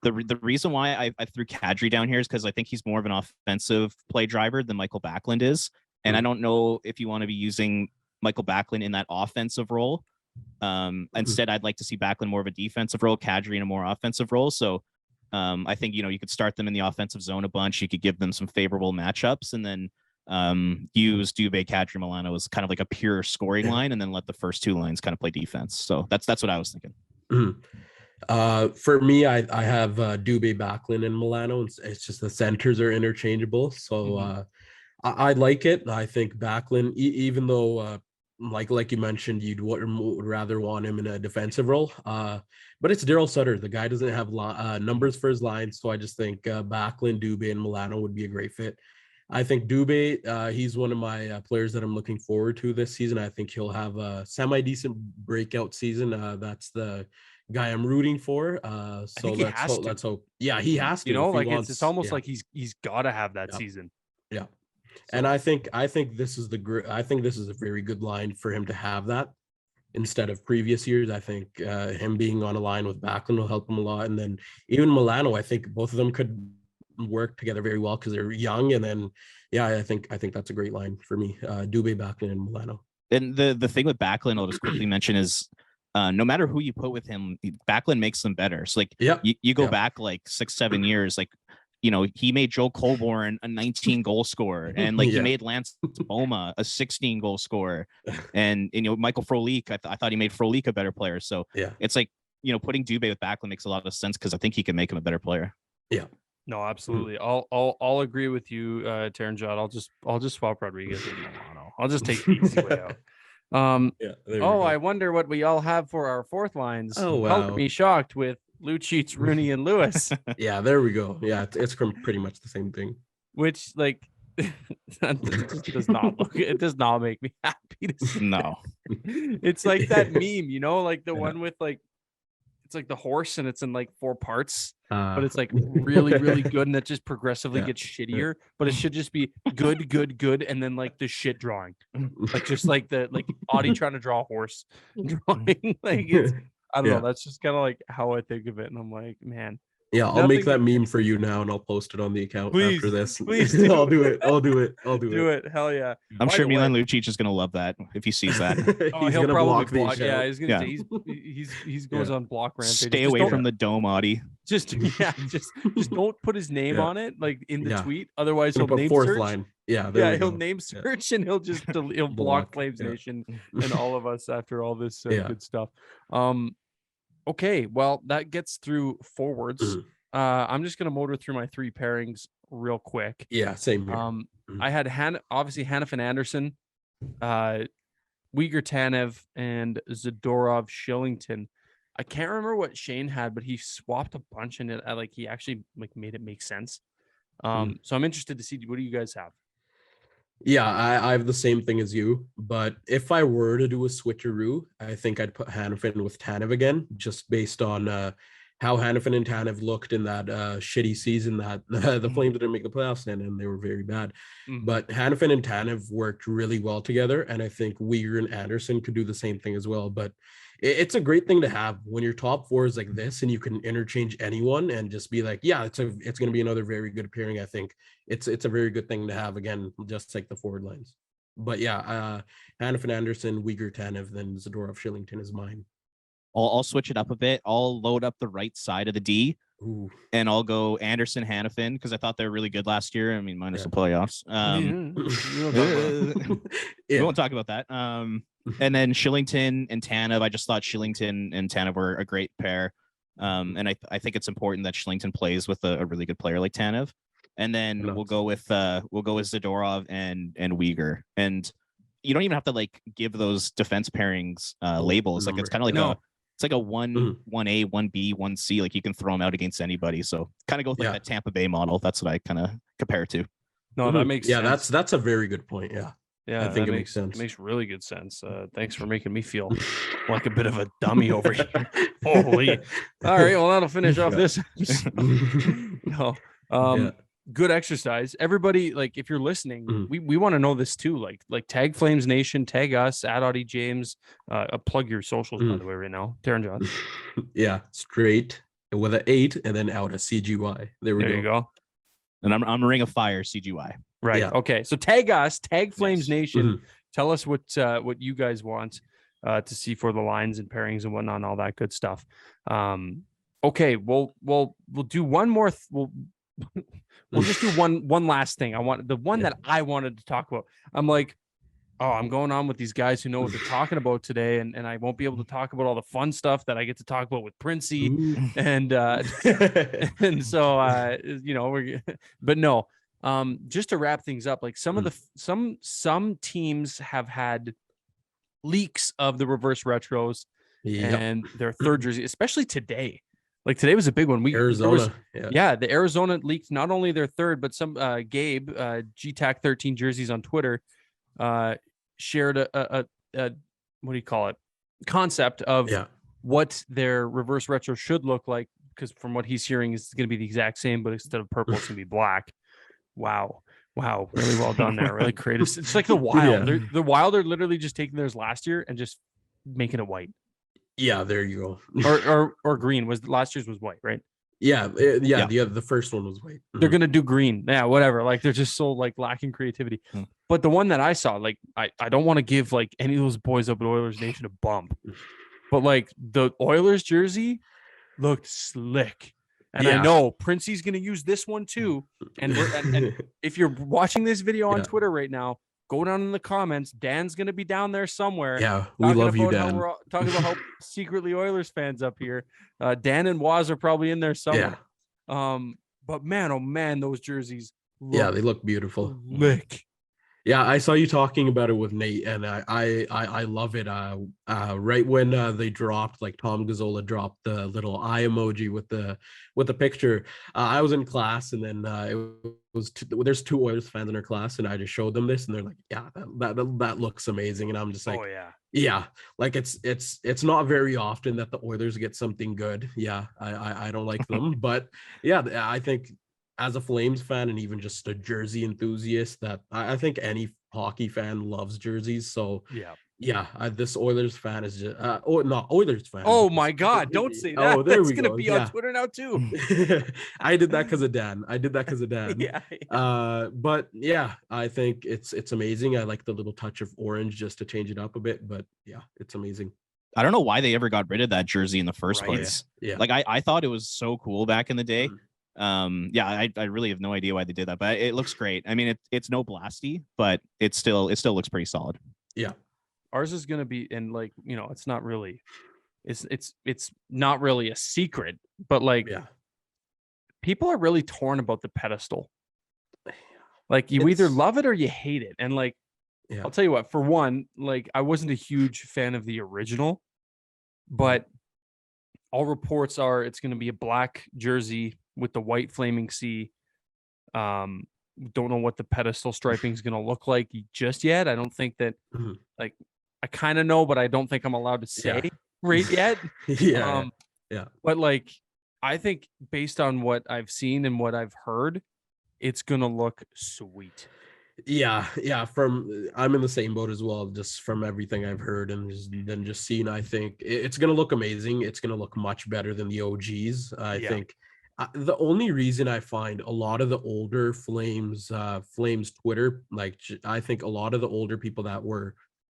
The reason why I threw Kadri down here is because I think he's more of an offensive play driver than Michael Backlund is. And I don't know if you want to be using Michael Backlund in that offensive role. Instead, I'd like to see Backlund more of a defensive role, Kadri in a more offensive role. So I think, you could start them in the offensive zone a bunch. You could give them some favorable matchups, and then use Dubé, Kadri, Milano as kind of like a pure scoring line, and then let the first two lines kind of play defense. So that's what I was thinking. For me, I have Dubé, Backlund, and Milano. It's just the centers are interchangeable. So I like it. I think Backlund, even though like you mentioned, would rather want him in a defensive role. But it's Daryl Sutter. The guy doesn't have numbers for his lines. So I just think Backlund, Dubé, and Milano would be a great fit. I think Dubé, he's one of my players that I'm looking forward to this season. I think he'll have a semi-decent breakout season. That's the guy I'm rooting for. So let's hope. Yeah, he has to. It's almost like he's got to have that season. Yeah. So, and I think this is a very good line for him to have that instead of previous years. I think him being on a line with Backlund will help him a lot. And then even Milano, I think both of them could work together very well because they're young. And then, I think that's a great line for me. Dubé, Backlund, and Milano. And the thing with Backlund, I'll just quickly mention is no matter who you put with him, Backlund makes them better. So like you go back like 6-7 years, like he made Joe Colborne a 19 goal scorer, and like he made Lance Boma a 16 goal scorer, and Michael Frolik, I thought he made Frolik a better player. So it's like putting Dubé with Backlund makes a lot of sense because I think he can make him a better player. Yeah. No, absolutely. I'll agree with you, Taranjot. I'll just swap Rodriguez and Milano. I'll just take the easy way out. I wonder what we all have for our fourth lines. Oh, wow. Help me shocked with Lucic, Rooney, and Lewis. Yeah, there we go. Yeah, it's pretty much the same thing. Which, like, It just does not look. It does not make me happy to see. No. It's like that meme, like the one with like, it's like the horse and it's in like 4 parts, but it's like really, really good, and it just progressively gets shittier. But it should just be good, good, good, and then like the shit drawing, like just like the Auddie trying to draw a horse drawing. Like it's, I don't know. That's just kind of like how I think of it, and I'm like, man. Yeah, I'll make that meme for you now, and I'll post it on the account after this. Please, I'll do it. Do it. Hell yeah! I'm sure Milan Lucic is gonna love that if he sees that. He's he'll gonna probably block. Yeah, he's gonna. He goes on block rampage. Stay away from the dome, Audie. Just don't put his name on it, like in the tweet. Otherwise, he'll put name fourth search. line. Yeah, he'll name search and he'll just he'll block FlamesNation and all of us after all this good stuff. Okay, well that gets through forwards. I'm just gonna motor through my 3 pairings real quick. Yeah, same here. I had obviously Hanifin Anderson, Uyghur Tanev, and Zadorov Shillington. I can't remember what Shane had, but he swapped a bunch and it he actually made it make sense. So I'm interested to see, what do you guys have? Yeah, I have the same thing as you, but if I were to do a switcheroo, I think I'd put Hanifin with Tanev again, just based on how Hanifin and Tanev looked in that shitty season that the Flames didn't make the playoffs in, and they were very bad. But Hanifin and Tanev worked really well together, and I think Uyghur and Anderson could do the same thing as well. But it's a great thing to have when your top 4 is like this, and you can interchange anyone and just be like, yeah, it's going to be another very good pairing. I think it's a very good thing to have, again, just like the forward lines. But yeah, Hanifin Anderson, Uyghur Tanev, then Zadorov Shillington is mine. I'll switch it up a bit. I'll load up the right side of the D. Ooh. And I'll go Anderson, Hanifin, because I thought they were really good last year. I mean, minus the playoffs. We won't talk about that. And then Shillington and Tanev. I just thought Shillington and Tanev were a great pair. And I think it's important that Shillington plays with a really good player like Tanev. And then we'll go with Zadorov and Uyghur. And you don't even have to give those defense pairings labels. Like it's kind of like it's like a 1A, 1B, 1C. Like you can throw them out against anybody. So kind of go with that Tampa Bay model. That's what I kind of compare to. No, that makes sense. Yeah, that's a very good point. Yeah, I think it makes sense. It makes really good sense. Thanks for making me feel like a bit of a dummy over here. Holy. All right, well, that'll finish off this. Good exercise. Everybody, if you're listening, we want to know this too. Like tag FlamesNation, tag us at Auddie James. Plug your socials by the way right now. Taranjot. Yeah, straight with an 8 and then out a CGY. There you go. And I'm a Ring of Fire CGY. Right. Yeah. Okay. So tag us, tag FlamesNation. Tell us what you guys want to see for the lines and pairings and whatnot, and all that good stuff. Okay. We'll do one more. We'll just do one last thing. I want the one that I wanted to talk about. I'm like, I'm going on with these guys who know what they're talking about today, and I won't be able to talk about all the fun stuff that I get to talk about with Princey, and so but no, just to wrap things up, some of the some teams have had leaks of the reverse retros and their third jersey, especially today. Today was a big one. Arizona. The Arizona leaked not only their third, but some Gabe, GTAC 13 jerseys on Twitter, shared a what do you call it? Concept of what their reverse retro should look like, because from what he's hearing is going to be the exact same, but instead of purple, it's going to be black. Wow. Really well done there. Really creative. It's like the Wild. The Wild are literally just taking theirs last year and just making it white. Yeah, there you go. or green. Last year's was white, right? Yeah. The first one was white. They're gonna do green. Yeah, whatever. They're just so lacking creativity. But the one that I saw, I don't want to give any of those boys up at Oilers Nation a bump, but the Oilers jersey looked slick. And I know Princey's gonna use this one too. And if you're watching this video on Twitter right now, go down in the comments. Dan's going to be down there somewhere. Yeah, we love you, Dan. We're talking about how secretly Oilers fans up here. Dan and Waz are probably in there somewhere. Yeah. But man, oh man, those jerseys. They look beautiful. Lick. Yeah, I saw you talking about it with Nate, and I love it. Right when they dropped, like Tom Gazzola dropped the little eye emoji with the picture, I was in class, and then there's two Oilers fans in our class, and I just showed them this, and they're like, "Yeah, that looks amazing," and I'm just like, Oh yeah. Yeah, like it's not very often that the Oilers get something good. Yeah, I don't like them, but yeah, I think as a Flames fan and even just a jersey enthusiast, that I think any hockey fan loves jerseys. So Yeah. yeah, this Oilers fan is just not Oilers fan. Oh my God! Don't say that. Oh, there That's we gonna go. be Yeah. on Twitter now too. I did that because of Dan. Yeah. But yeah, I think it's amazing. I like the little touch of orange just to change it up a bit. But yeah, it's amazing. I don't know why they ever got rid of that jersey in the first Right. place. Yeah. Like I thought it was so cool back in the day. Mhm. Yeah, I really have no idea why they did that, but it looks great. I mean, it's no blasty, but it still looks pretty solid. Yeah. Ours is gonna be, and like, you know, it's not really, it's not really a secret, but like, Yeah. people are really torn about the pedestal. Like, you either love it or you hate it, and like, Yeah. I'll tell you what. For one, like, I wasn't a huge fan of the original, but all reports are it's going to be a black jersey with the white flaming C. Don't know what the pedestal striping is going to look like just yet. I don't think that, Mhm. like, I kind of know, but I don't think I'm allowed to say right yet. Yeah. But like, I think based on what I've seen and what I've heard, it's going to look sweet. Yeah. I'm in the same boat as well, just from everything I've heard and then just seen. I think it's going to look amazing. It's going to look much better than the OGs. I think the only reason I find a lot of the older Flames Twitter, like, I think a lot of the older people that were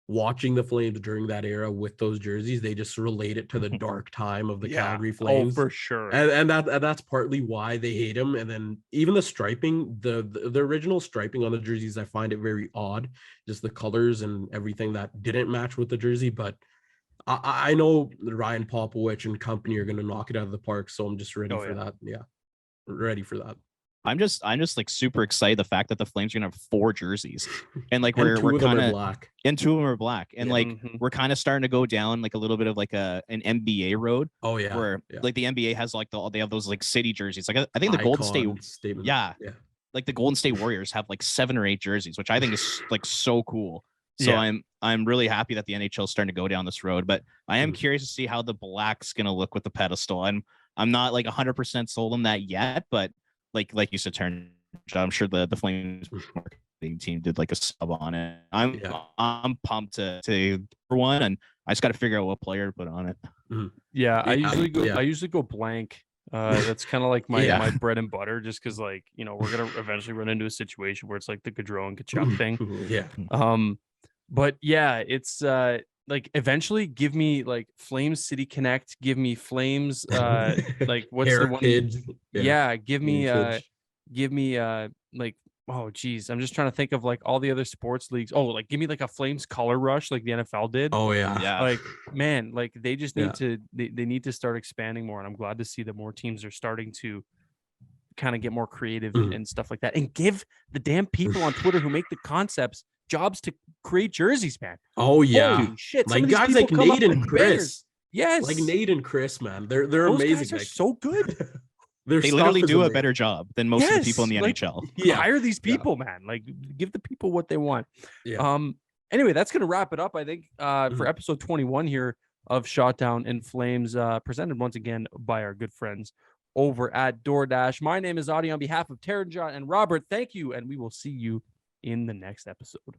watching the Flames during that era with those jerseys, they just relate it to the dark time of the Calgary Flames. Oh, for sure. And that's partly why they hate him. And then even the striping, the original striping on the jerseys, I find it very odd, just the colors and everything that didn't match with the jersey. But I know Ryan Popovich and company are going to knock it out of the park, so I'm just ready for that. Yeah, ready for that. I'm just like super excited the fact that the Flames are gonna have 4 jerseys, and like And we're kind of black, and 2 of them are black, and like we're kind of starting to go down like a little bit of like an NBA road. Oh yeah, where like the NBA has like they have those like city jerseys. Like I think the Golden State statement. Yeah, like the Golden State Warriors have like 7 or 8 jerseys, which I think is like so cool. So I'm really happy that the NHL is starting to go down this road, but I am curious to see how the black's gonna look with the pedestal. I'm not like 100% sold on that yet, but like you said, Taranjot, I'm sure the Flames marketing team did like a sub on it. I'm pumped to for one, and I just got to figure out what player to put on it. I usually go blank. That's kind of like my bread and butter, just because, like, you know, we're gonna eventually run into a situation where it's like the Gaudreau and Kachuk thing. But yeah, it's like, eventually give me like Flames City Connect, give me Flames like what's Heritage. the one? Give me like, oh geez, I'm just trying to think of like all the other sports leagues. Oh, like give me like a Flames color rush like the NFL did. Oh yeah. Like, man, like they just need to they need to start expanding more, and I'm glad to see that more teams are starting to kind of get more creative and stuff like that, and give the damn people on Twitter who make the concepts jobs to create jerseys, man. Oh yeah. Holy shit. Like guys like Nate and Chris. Yes. Like Nate and Chris, man. They're those amazing. Guys are so good. They literally do a better job than most of the people in the NHL. Hire these people, man. Like, give the people what they want. Anyway, that's gonna wrap it up, I think, for episode 21 here of Shotdown and Flames, presented once again by our good friends over at DoorDash. My name is Auddie on behalf of Taranjot and Robert. Thank you, and we will see you in the next episode.